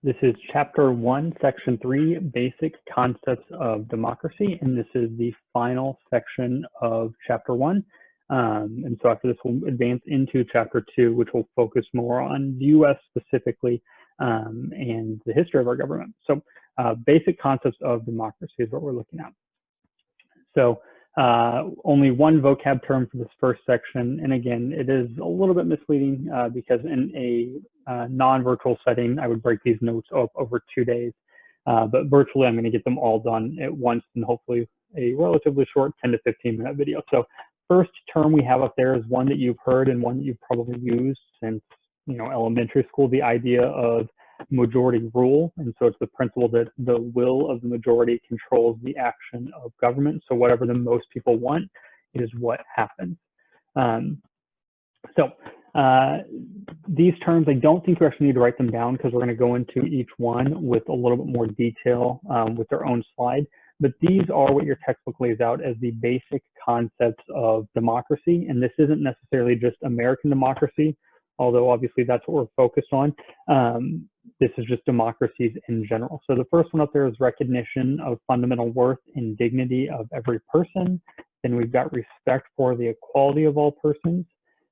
This is Chapter 1, Section 3, Basic Concepts of Democracy, and this is the final section of Chapter 1. And so after this, we'll advance into Chapter 2, which will focus more on the U.S. specifically and the history of our government. So basic concepts of democracy is what we're looking at. So only one vocab term for this first section. And again, it is a little bit misleading because in a non-virtual setting, I would break these notes up over 2 days. But virtually, I'm going to get them all done at once and hopefully a relatively short 10 to 15 minute video. So first term we have up there is one that you've heard and one that you've probably used since elementary school, the idea of majority rule. And so it's the principle that the will of the majority controls the action of government. So whatever the most people want is what happens. These terms, I don't think you actually need to write them down because we're going to go into each one with a little bit more detail with their own slide. But these are what your textbook lays out as the basic concepts of democracy. And this isn't necessarily just American democracy, although obviously that's what we're focused on. This is just democracies in general. So the first one up there is recognition of fundamental worth and dignity of every person. Then we've got respect for the equality of all persons,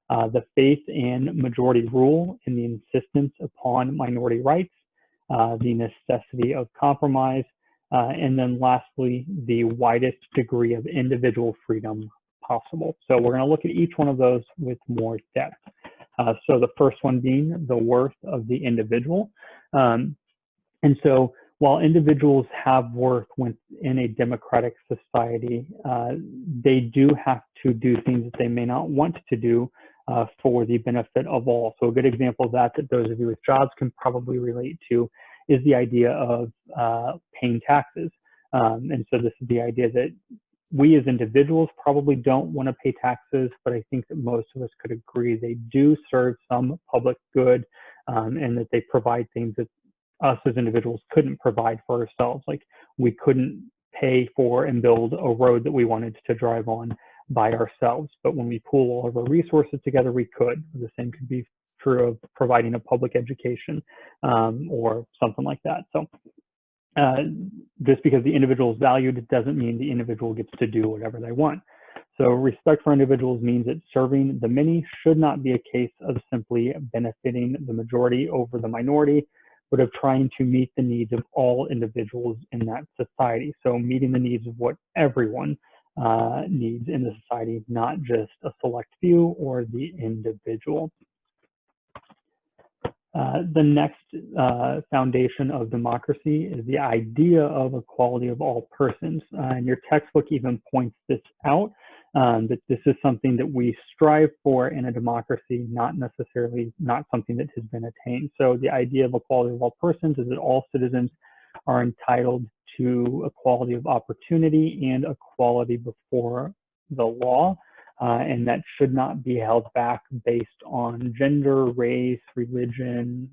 the faith in majority rule and the insistence upon minority rights, the necessity of compromise, and then lastly, the widest degree of individual freedom possible. So we're going to look at each one of those with more depth. So the first one being the worth of the individual. And so while individuals have worth within a democratic society, they do have to do things that they may not want to do for the benefit of all. So a good example of that those of you with jobs can probably relate to is the idea of paying taxes. And so this is the idea that we as individuals probably don't want to pay taxes, but I think that most of us could agree they do serve some public good and that they provide things that us as individuals couldn't provide for ourselves. Like we couldn't pay for and build a road that we wanted to drive on by ourselves, but when we pool all of our resources together, we could. The same could be true of providing a public education or something like that. So just because the individual is valued, it doesn't mean the individual gets to do whatever they want. So respect for individuals means that serving the many should not be a case of simply benefiting the majority over the minority, but of trying to meet the needs of all individuals in that society. So meeting the needs of what everyone needs in the society, not just a select few or the individual. The next foundation of democracy is the idea of equality of all persons. And your textbook even points this out, that this is something that we strive for in a democracy, not something that has been attained. So the idea of equality of all persons is that all citizens are entitled to equality of opportunity and equality before the law. And that should not be held back based on gender, race, religion,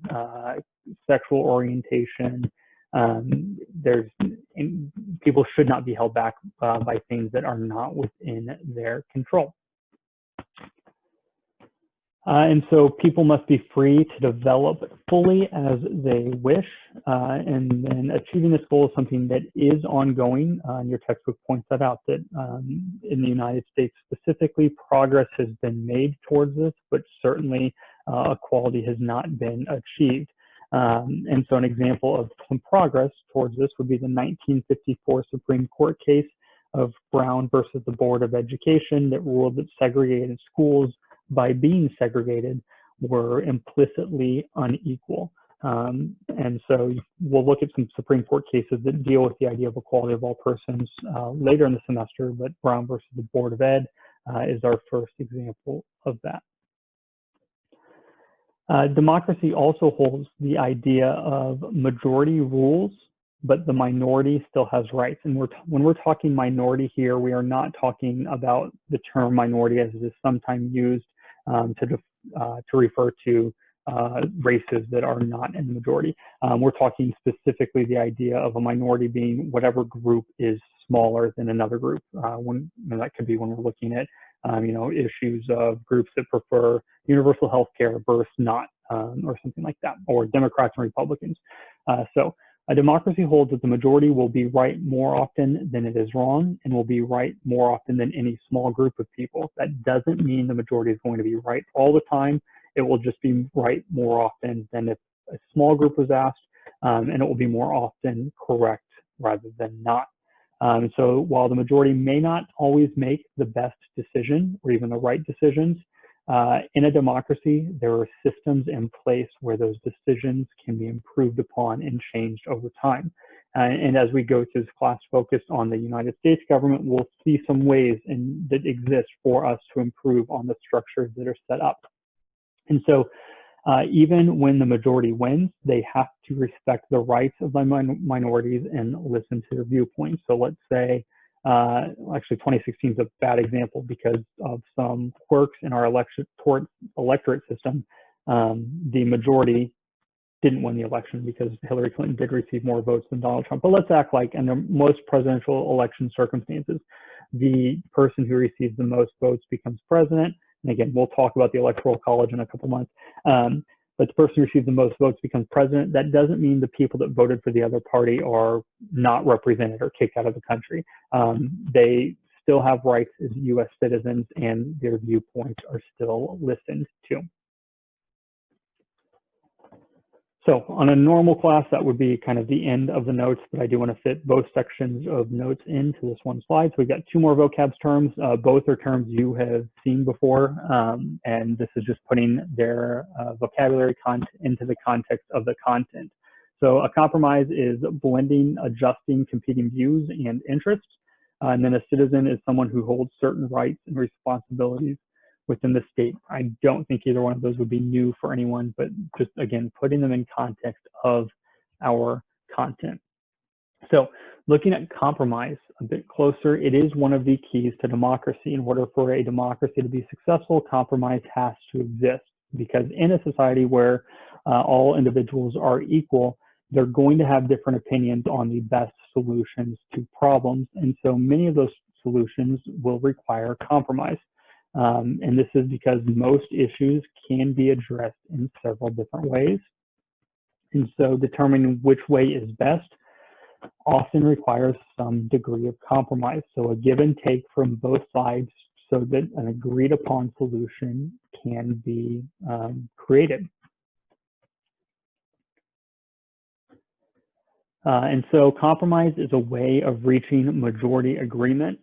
sexual orientation. People should not be held back by things that are not within their control. And so people must be free to develop fully as they wish. And then achieving this goal is something that is ongoing. And your textbook points that out, that in the United States specifically, progress has been made towards this, but certainly equality has not been achieved. And so an example of some progress towards this would be the 1954 Supreme Court case of Brown versus the Board of Education that ruled that segregated schools, by being segregated, were implicitly unequal. And so we'll look at some Supreme Court cases that deal with the idea of equality of all persons later in the semester, but Brown versus the Board of Ed is our first example of that. Democracy also holds the idea of majority rules, but the minority still has rights. And when we're talking minority here, we are not talking about the term minority as it is sometimes used to refer to races that are not in the majority. We're talking specifically the idea of a minority being whatever group is smaller than another group. That could be when we're looking at issues of groups that prefer universal health care versus not, or something like that, or Democrats and Republicans. So a democracy holds that the majority will be right more often than it is wrong and will be right more often than any small group of people. That doesn't mean the majority is going to be right all the time. It will just be right more often than if a small group was asked, and it will be more often correct rather than not. So while the majority may not always make the best decision or even the right decisions, in a democracy, there are systems in place where those decisions can be improved upon and changed over time. And as we go through this class focused on the United States government, we'll see some ways that exist for us to improve on the structures that are set up. And so even when the majority wins, they have to respect the rights of the minorities and listen to their viewpoints. So let's say, actually 2016 is a bad example because of some quirks in our electorate system. The majority didn't win the election because Hillary Clinton did receive more votes than Donald Trump. But let's act like in the most presidential election circumstances, the person who receives the most votes becomes president. And again, we'll talk about the Electoral College in a couple months. But the person who receives the most votes becomes president. That doesn't mean the people that voted for the other party are not represented or kicked out of the country. They still have rights as U.S. citizens, and their viewpoints are still listened to. So on a normal class, that would be kind of the end of the notes, but I do want to fit both sections of notes into this one slide. So we've got two more vocab terms. Both are terms you have seen before, and this is just putting their vocabulary into the context of the content. So a compromise is blending, adjusting competing views and interests. And then a citizen is someone who holds certain rights and responsibilities within the state. I don't think either one of those would be new for anyone, but just again, putting them in context of our content. So looking at compromise a bit closer, it is one of the keys to democracy. In order for a democracy to be successful, compromise has to exist, because in a society where all individuals are equal, they're going to have different opinions on the best solutions to problems. And so many of those solutions will require compromise. And this is because most issues can be addressed in several different ways. And so determining which way is best often requires some degree of compromise. So a give and take from both sides so that an agreed upon solution can be created. And so compromise is a way of reaching majority agreement.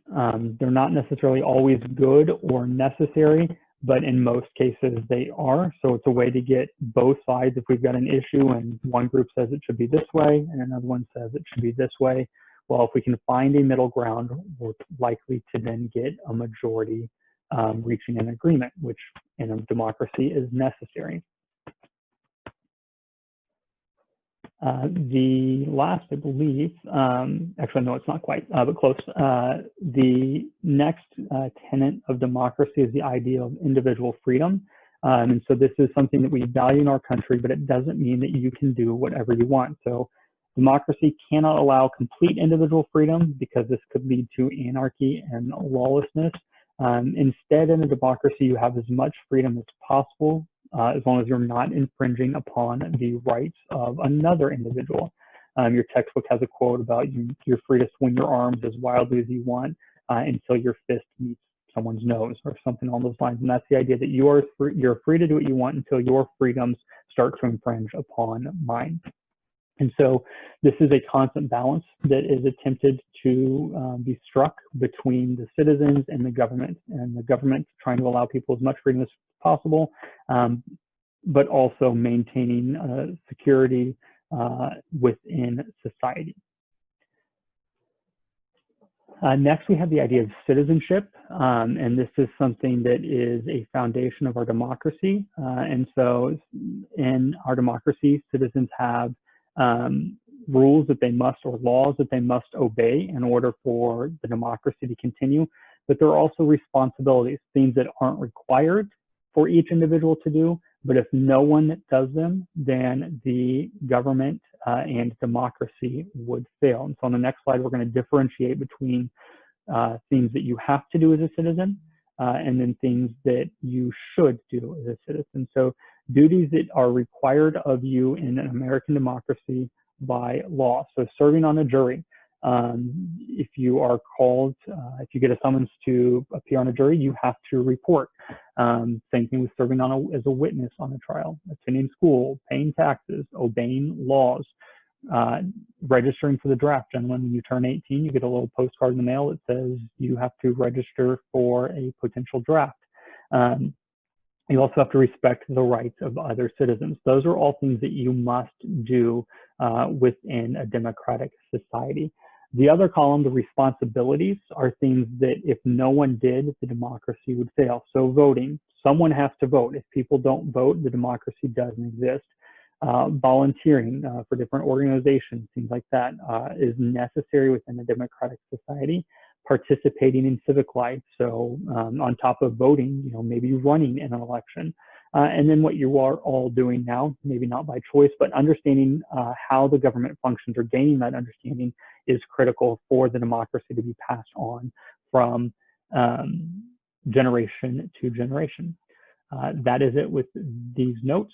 They're not necessarily always good or necessary, but in most cases they are. So it's a way to get both sides. If we've got an issue and one group says it should be this way and another one says it should be this way, well, if we can find a middle ground, we're likely to then get a majority reaching an agreement, which in a democracy is necessary. The last, I believe, actually, no, it's not quite, but close. The next tenet of democracy is the idea of individual freedom. And so this is something that we value in our country, but it doesn't mean that you can do whatever you want. So democracy cannot allow complete individual freedom because this could lead to anarchy and lawlessness. Instead, in a democracy, you have as much freedom as possible, as long as you're not infringing upon the rights of another individual. Your textbook has a quote about you're free to swing your arms as wildly as you want until your fist meets someone's nose or something along those lines. And that's the idea that you're free to do what you want until your freedoms start to infringe upon mine. And so this is a constant balance that is attempted to be struck between the citizens and the government trying to allow people as much freedom as possible, but also maintaining security within society. Next, we have the idea of citizenship, and this is something that is a foundation of our democracy. And so in our democracy, citizens have rules that they must, or laws that they must obey in order for the democracy to continue. But there are also responsibilities, things that aren't required for each individual to do, but if no one does them, then the government and democracy would fail. And so on the next slide, we're going to differentiate between things that you have to do as a citizen and then things that you should do as a citizen. So duties that are required of you in an American democracy by law. So serving on a jury, if you are called, if you get a summons to appear on a jury, you have to report. Same thing with serving as a witness on a trial, attending school, paying taxes, obeying laws, registering for the draft. Gentlemen, when you turn 18, you get a little postcard in the mail that says you have to register for a potential draft. You also have to respect the rights of other citizens. Those are all things that you must do within a democratic society. The other column, the responsibilities, are things that if no one did, the democracy would fail. So voting, someone has to vote. If people don't vote, the democracy doesn't exist. Volunteering for different organizations, things like that, is necessary within a democratic society. Participating in civic life, so on top of voting, maybe running in an election. And then what you are all doing now, maybe not by choice, but understanding how the government functions or gaining that understanding is critical for the democracy to be passed on from generation to generation. That is it with these notes.